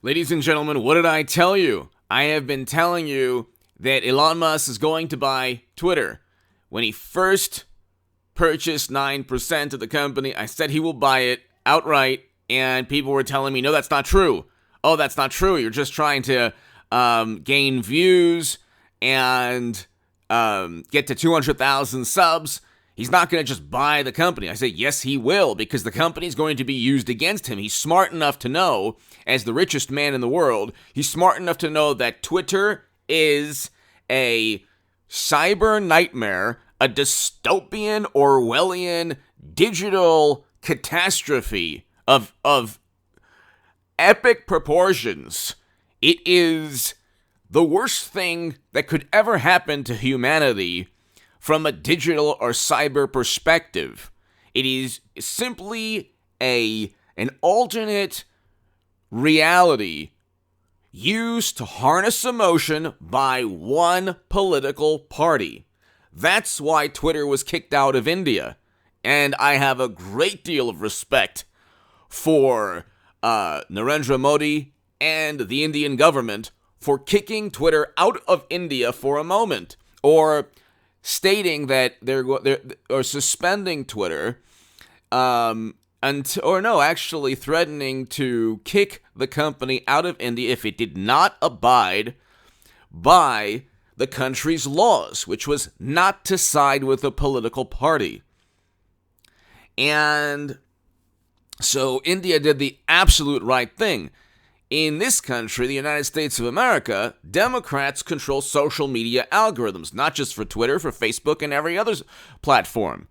Ladies and gentlemen, what did I tell you? I have been telling you that Elon Musk is going to buy Twitter. When he first purchased 9% of the company, I said he will buy it outright, and people were telling me, no, that's not true. Oh, that's not true. You're just trying to gain views and get to 200,000 subs. He's not going to just buy the company. I say, yes, he will, because the company is going to be used against him. He's smart enough to know, as the richest man in the world, he's smart enough to know that Twitter is a cyber nightmare, a dystopian, Orwellian, digital catastrophe of epic proportions. It is the worst thing that could ever happen to humanity from a digital or cyber perspective. It is simply an alternate reality used to harness emotion by one political party. That's why Twitter was kicked out of India. And I have a great deal of respect for Narendra Modi and the Indian government for kicking Twitter out of India for a moment, or stating that they're suspending Twitter, threatening to kick the company out of India if it did not abide by the country's laws, which was not to side with a political party. And so India did the absolute right thing. In this country, the United States of America, Democrats control social media algorithms, not just for Twitter, for Facebook, and every other platform.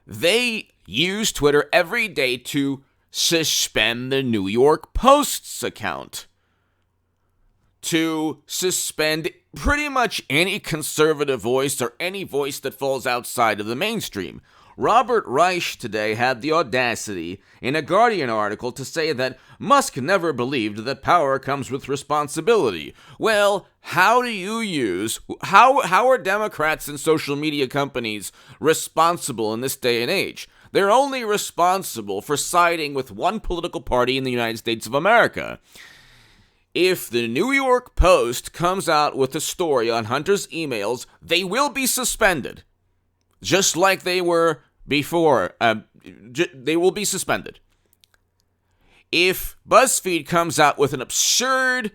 They use Twitter every day to suspend the New York Post's account, to suspend pretty much any conservative voice or any voice that falls outside of the mainstream. Robert Reich today had the audacity in a Guardian article to say that Musk never believed that power comes with responsibility. Well, how are Democrats and social media companies responsible in this day and age? They're only responsible for siding with one political party in the United States of America. If the New York Post comes out with a story on Hunter's emails, they will be suspended. Just like they were before. They will be suspended. If BuzzFeed comes out with an absurd,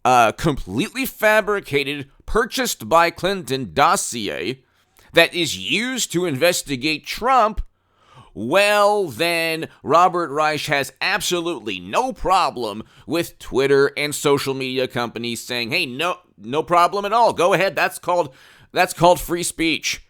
completely fabricated, purchased by Clinton dossier that is used to investigate Trump, well, then Robert Reich has absolutely no problem with Twitter and social media companies saying, hey, no problem at all. Go ahead. That's called free speech.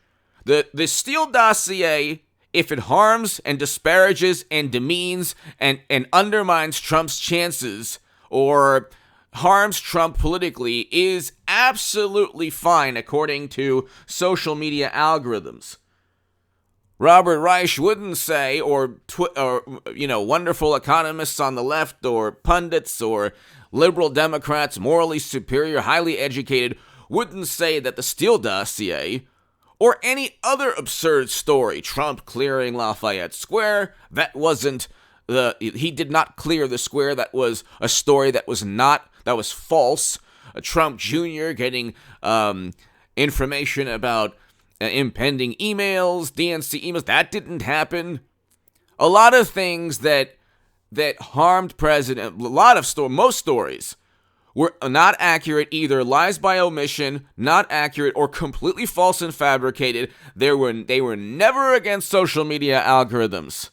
The Steele dossier, if it harms and disparages and demeans and undermines Trump's chances or harms Trump politically, is absolutely fine according to social media algorithms. Robert Reich wouldn't say, or wonderful economists on the left, or pundits, or liberal Democrats, morally superior, highly educated, wouldn't say that the Steele dossier, or any other absurd story, Trump clearing Lafayette Square, he did not clear the square, that was a story that was false. Trump Jr. getting information about impending emails, DNC emails, that didn't happen. A lot of things that harmed President, most stories were not accurate, either lies by omission, not accurate, or completely false and fabricated. They were never against social media algorithms.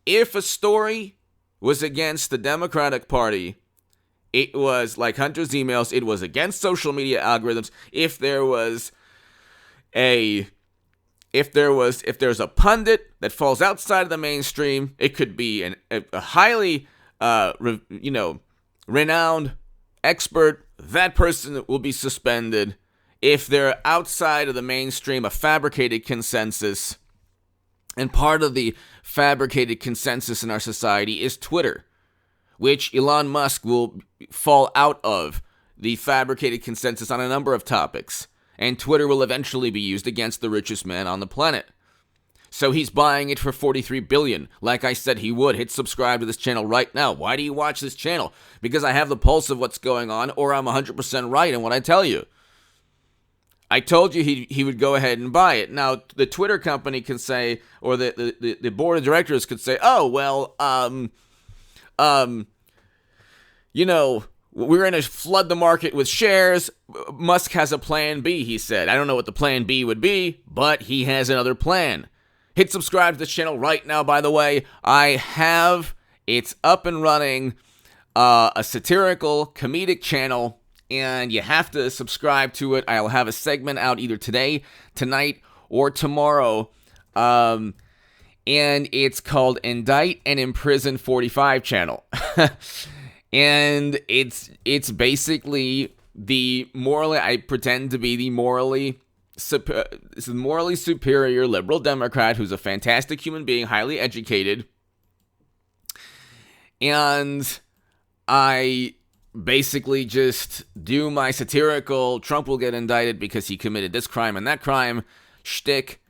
If a story was against the Democratic Party, it was, like Hunter's emails, it was against social media algorithms. If there's a pundit that falls outside of the mainstream, it could be a highly renowned expert, that person will be suspended. If they're outside of the mainstream, a fabricated consensus, and part of the fabricated consensus in our society is Twitter, which Elon Musk will fall out of the fabricated consensus on a number of topics, and Twitter will eventually be used against the richest man on the planet. So he's buying it for $43 billion. Like I said he would. Hit subscribe to this channel right now. Why do you watch this channel? Because I have the pulse of what's going on, or I'm 100% right in what I tell you. I told you he would go ahead and buy it. Now, the Twitter company can say, or the board of directors could say, oh, well, we're going to flood the market with shares. Musk has a plan B, he said. I don't know what the plan B would be, but he has another plan. Hit subscribe to this channel right now, by the way. It's up and running, a satirical, comedic channel, and you have to subscribe to it. I'll have a segment out either today, tonight, or tomorrow. And it's called Indict and Imprison 45 channel. And it's basically I pretend to be the morally superior liberal Democrat who's a fantastic human being, highly educated. And I basically just do my satirical Trump will get indicted because he committed this crime and that crime shtick.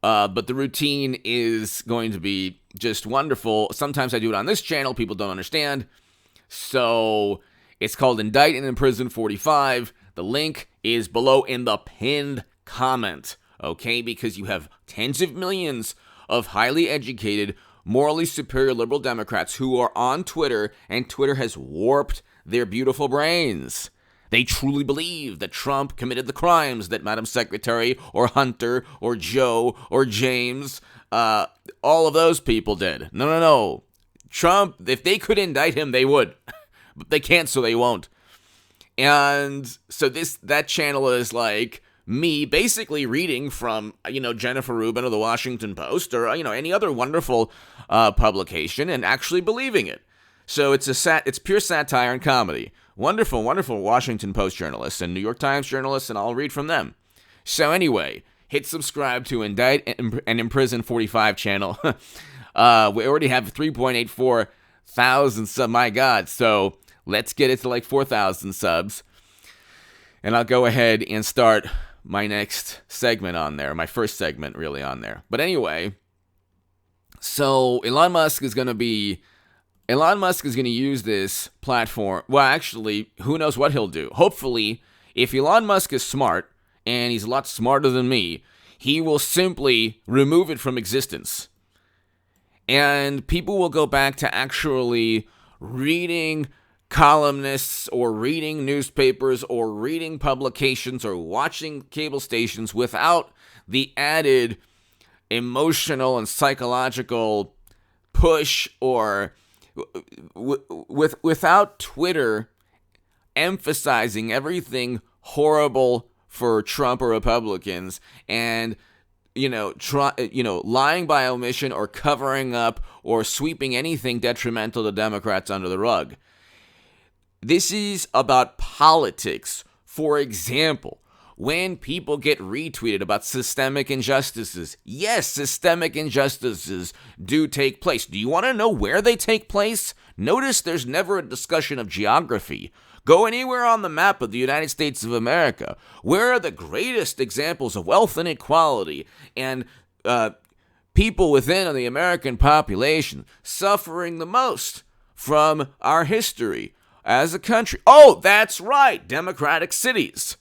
But the routine is going to be just wonderful. Sometimes I do it on this channel. People don't understand. So it's called Indict and Imprison 45. The link is below in the pinned comment. Okay? Because you have tens of millions of highly educated, morally superior liberal Democrats who are on Twitter, and Twitter has warped their beautiful brains. They truly believe that Trump committed the crimes that Madam Secretary or Hunter or Joe or James, all of those people did. No. Trump, if they could indict him, they would. But they can't, so they won't. And so that channel is like me basically reading from, Jennifer Rubin of the Washington Post or, any other wonderful publication and actually believing it. So it's pure satire and comedy. Wonderful, wonderful Washington Post journalists and New York Times journalists, and I'll read from them. So anyway, hit subscribe to Indict and Imprison 45 channel. We already have 3.84 thousand subs. My God. So let's get it to like 4,000 subs. And I'll go ahead and start my next segment on there. My first segment really on there. But anyway, so Elon Musk is going to use this platform. Well, actually, who knows what he'll do. Hopefully, if Elon Musk is smart, and he's a lot smarter than me, he will simply remove it from existence. And people will go back to actually reading columnists or reading newspapers or reading publications or watching cable stations without the added emotional and psychological push or without Twitter emphasizing everything horrible for Trump or Republicans and lying by omission or covering up or sweeping anything detrimental to Democrats under the rug. This is about politics. For example, when people get retweeted about systemic injustices, yes, systemic injustices do take place. Do you want to know where they take place? Notice there's never a discussion of geography. Go anywhere on the map of the United States of America. Where are the greatest examples of wealth inequality and people within the American population suffering the most from our history as a country? Oh, that's right, Democratic cities.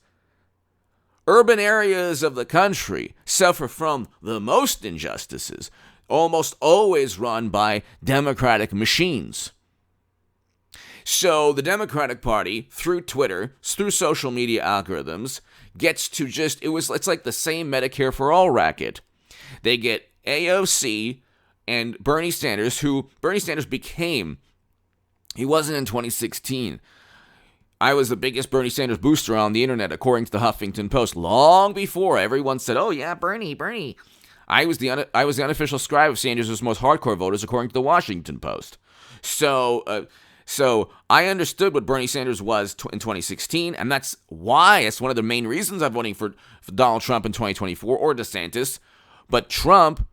Urban areas of the country suffer from the most injustices, almost always run by Democratic machines. So the Democratic Party, through Twitter, through social media algorithms, gets to it's like the same Medicare for All racket. They get AOC and Bernie Sanders, who Bernie Sanders became. He wasn't in 2016. I was the biggest Bernie Sanders booster on the internet, according to the Huffington Post, long before everyone said, "Oh yeah, Bernie." I was the unofficial scribe of Sanders' most hardcore voters, according to the Washington Post. So I understood what Bernie Sanders was in 2016, and that's one of the main reasons I'm voting for Donald Trump in 2024 or DeSantis. But Trump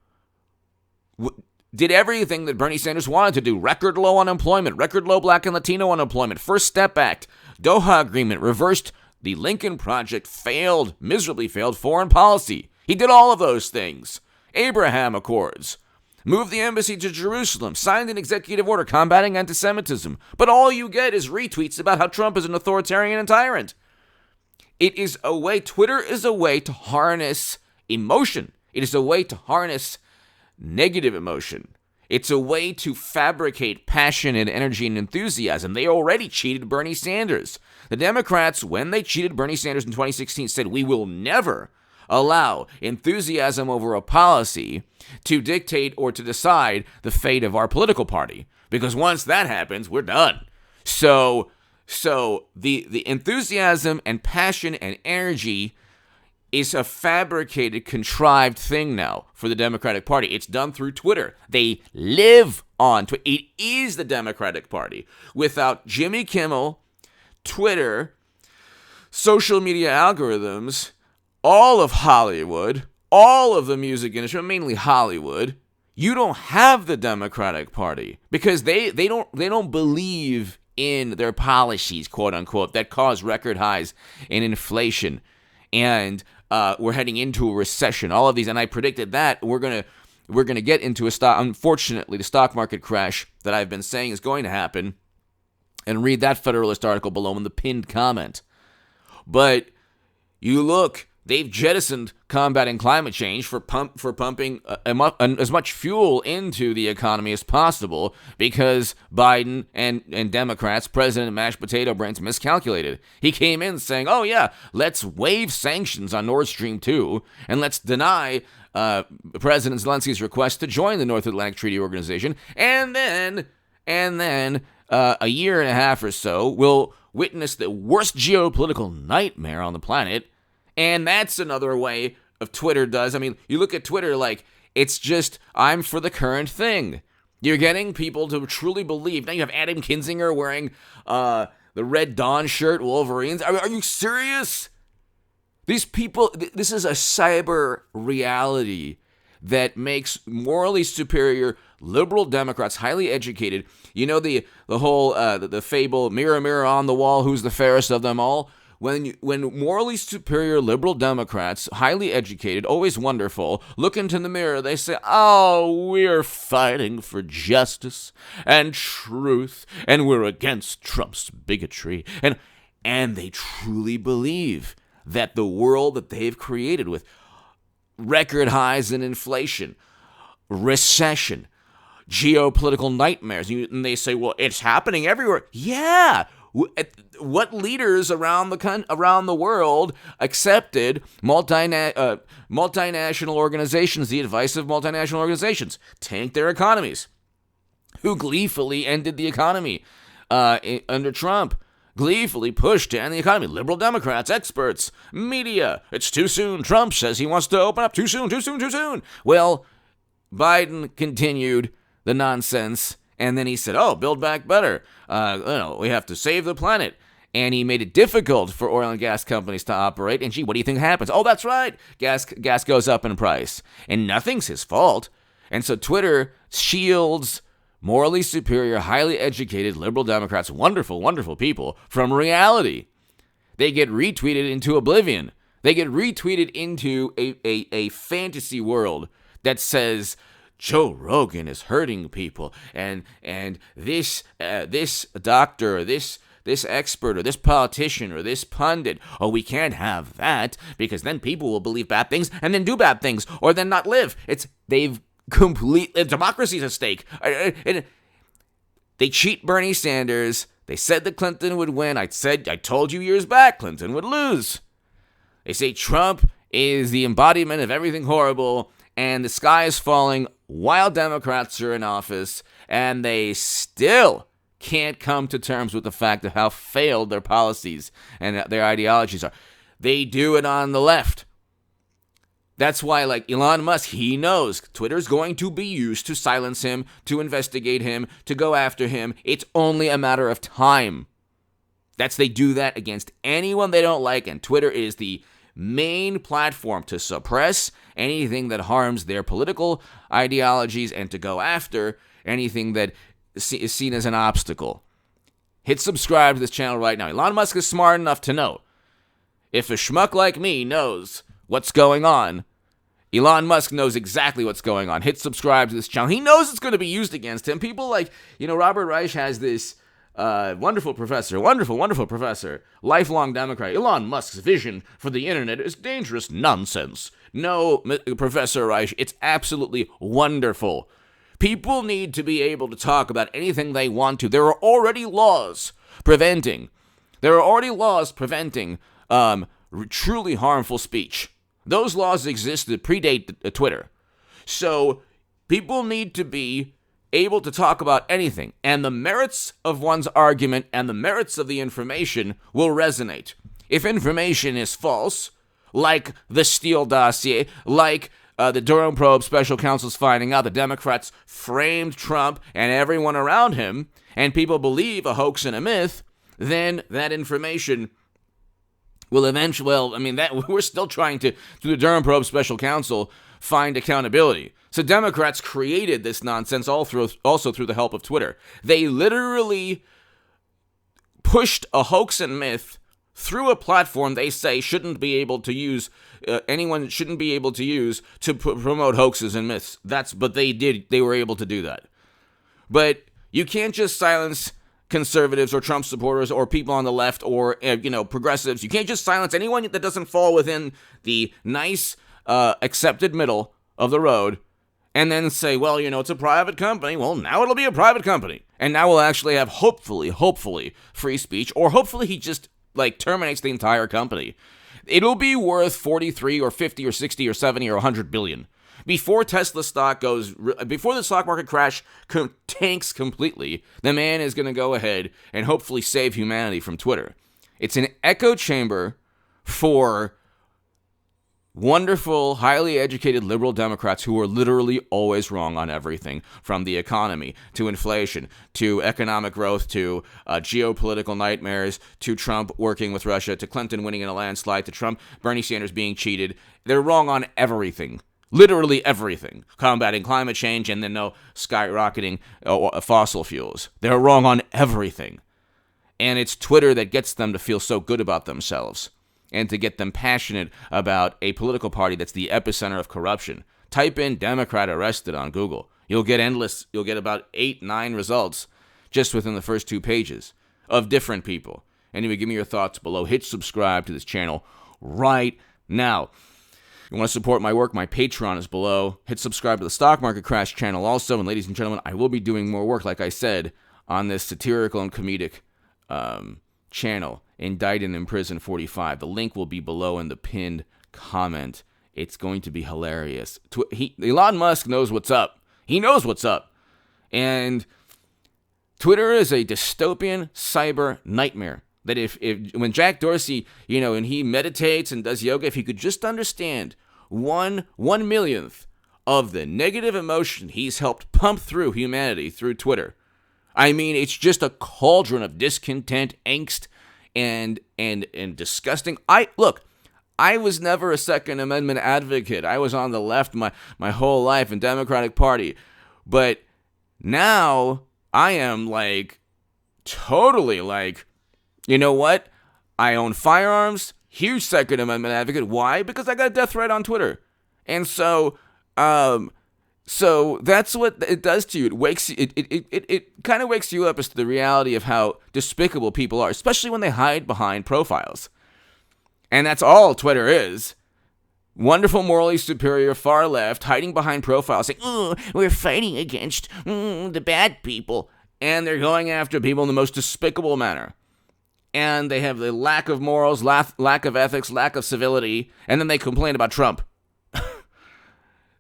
did everything that Bernie Sanders wanted to do. Record low unemployment, record low Black and Latino unemployment, First Step Act, Doha Agreement, reversed the Lincoln Project, miserably failed foreign policy. He did all of those things. Abraham Accords, moved the embassy to Jerusalem, signed an executive order combating anti-Semitism, but all you get is retweets about how Trump is an authoritarian and tyrant. It is a way, Twitter is a way to harness emotion. It is a way to harness negative emotion. It's a way to fabricate passion and energy and enthusiasm. They already cheated Bernie Sanders. The Democrats, when they cheated Bernie Sanders in 2016, said, we will never allow enthusiasm over a policy to dictate or to decide the fate of our political party. Because once that happens, we're done. So the enthusiasm and passion and energy is a fabricated, contrived thing now for the Democratic Party. It's done through Twitter. They live on Twitter. It is the Democratic Party. Without Jimmy Kimmel, Twitter, social media algorithms, all of Hollywood, all of the music industry, mainly Hollywood, you don't have the Democratic Party because they don't believe in their policies, quote unquote, that cause record highs in inflation. And we're heading into a recession. All of these, and I predicted that we're gonna get into unfortunately, the stock market crash that I've been saying is going to happen. And read that Federalist article below in the pinned comment. But you look, they've jettisoned combating climate change for pumping as much fuel into the economy as possible because Biden and Democrats, President Mashed Potato Brains, miscalculated. He came in saying, oh yeah, let's waive sanctions on Nord Stream 2 and let's deny President Zelensky's request to join the North Atlantic Treaty Organization. And then a year and a half or so, we'll witness the worst geopolitical nightmare on the planet. And that's another way of Twitter does. I mean, you look at Twitter like it's just, I'm for the current thing. You're getting people to truly believe. Now you have Adam Kinzinger wearing the Red Dawn shirt, Wolverines. Are you serious? These people, this is a cyber reality that makes morally superior liberal Democrats, highly educated. You know the whole the fable, mirror, mirror on the wall, who's the fairest of them all? When morally superior liberal Democrats, highly educated, always wonderful, look into the mirror, they say, oh, we're fighting for justice and truth, and we're against Trump's bigotry. And they truly believe that the world that they've created with record highs in inflation, recession, geopolitical nightmares, and they say, well, it's happening everywhere. Yeah. What leaders around the world accepted multinational organizations, the advice of multinational organizations, tank their economies? Who gleefully ended the economy under Trump? Gleefully pushed to end the economy. Liberal Democrats, experts, media. It's too soon. Trump says he wants to open up. Too soon, too soon, too soon. Well, Biden continued the nonsense. And then he said, oh, build back better. We have to save the planet. And he made it difficult for oil and gas companies to operate. And gee, what do you think happens? Oh, that's right. Gas goes up in price. And nothing's his fault. And so Twitter shields morally superior, highly educated liberal Democrats, wonderful, wonderful people, from reality. They get retweeted into oblivion. They get retweeted into a fantasy world that says, Joe Rogan is hurting people, and this doctor, or this expert, or this politician, or this pundit, oh, we can't have that, because then people will believe bad things, and then do bad things, or then not live. Democracy's at stake. They cheat Bernie Sanders. They said that Clinton would win. I told you years back, Clinton would lose. They say Trump is the embodiment of everything horrible, and the sky is falling while Democrats are in office, and they still can't come to terms with the fact of how failed their policies and their ideologies are. They do it on the left. That's why, like Elon Musk, he knows Twitter's going to be used to silence him, to investigate him, to go after him. It's only a matter of time. They do that against anyone they don't like, and Twitter is the main platform to suppress anything that harms their political ideologies and to go after anything that is seen as an obstacle. Hit subscribe to this channel right now. Elon Musk is smart enough to know if a schmuck like me knows what's going on Elon Musk knows exactly what's going on. Hit subscribe to this channel. He knows it's going to be used against him. People like, Robert Reich has this wonderful professor, lifelong Democrat. Elon Musk's vision for the internet is dangerous nonsense. No, Professor Reich, it's absolutely wonderful. People need to be able to talk about anything they want to. There are already laws preventing truly harmful speech. Those laws exist that predate Twitter. So people need to be able to talk about anything, and the merits of one's argument and the merits of the information will resonate. If information is false, like the Steele dossier, like the Durham probe special counsel's finding out the Democrats framed Trump and everyone around him, and people believe a hoax and a myth, then that information will eventually, that we're still trying to, through the Durham probe special counsel, find accountability. So Democrats created this nonsense also through the help of Twitter. They literally pushed a hoax and myth through a platform they say shouldn't be able to use, anyone shouldn't be able to use to promote hoaxes and myths. But they did. They were able to do that. But you can't just silence conservatives or Trump supporters or people on the left or, progressives. You can't just silence anyone that doesn't fall within the nice, accepted middle of the road and then say, well, it's a private company. Well, now it'll be a private company. And now we'll actually have hopefully free speech, or hopefully he just terminates the entire company. It'll be worth 43 or 50 or 60 or 70 or 100 billion. Before the stock market crash tanks completely, the man is going to go ahead and hopefully save humanity from Twitter. It's an echo chamber for wonderful, highly educated liberal Democrats who are literally always wrong on everything, from the economy to inflation to economic growth to geopolitical nightmares to Trump working with Russia to Clinton winning in a landslide to Bernie Sanders being cheated. They're wrong on everything. Literally everything. Combating climate change and then skyrocketing fossil fuels. They're wrong on everything. And it's Twitter that gets them to feel so good about themselves and to get them passionate about a political party that's the epicenter of corruption. Type in Democrat arrested on Google. You'll get about 8-9 results just within the first 2 pages of different people. Anyway, give me your thoughts below. Hit subscribe to this channel right now. You want to support my work, my Patreon is below. Hit subscribe to the Stock Market Crash channel also. And ladies and gentlemen, I will be doing more work, like I said, on this satirical and comedic channel, Indicted in Prison 45. The link will be below in the pinned comment. It's going to be hilarious. Elon Musk knows what's up. He knows what's up. And Twitter is a dystopian cyber nightmare. That if when Jack Dorsey, and he meditates and does yoga, if he could just understand 1/1,000,000th of the negative emotion he's helped pump through humanity through Twitter. It's just a cauldron of discontent, angst, and disgusting. I was never a Second Amendment advocate. I was on the left my whole life in Democratic Party. But now I am totally you know what? I own firearms. Huge Second Amendment advocate. Why? Because I got a death threat on Twitter. And so that's what it does to you. It kind of wakes you up as to the reality of how despicable people are, especially when they hide behind profiles. And that's all Twitter is. Wonderful, morally superior, far left, hiding behind profiles, saying, "Oh, we're fighting against the bad people." And they're going after people in the most despicable manner. And they have the lack of morals, lack of ethics, lack of civility, and then they complain about Trump.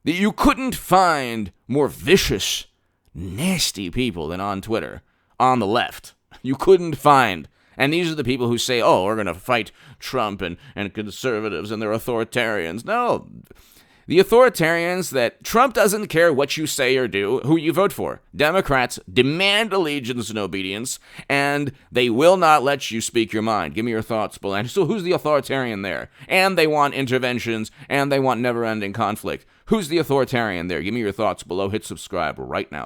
You couldn't find more vicious, nasty people than on Twitter, on the left. You couldn't find. And these are the people who say, oh, we're going to fight Trump and conservatives and they're authoritarians. No, the authoritarians that Trump doesn't care what you say or do, who you vote for. Democrats demand allegiance and obedience, and they will not let you speak your mind. Give me your thoughts below. So who's the authoritarian there? And they want interventions, and they want never-ending conflict. Who's the authoritarian there? Give me your thoughts below. Hit subscribe right now.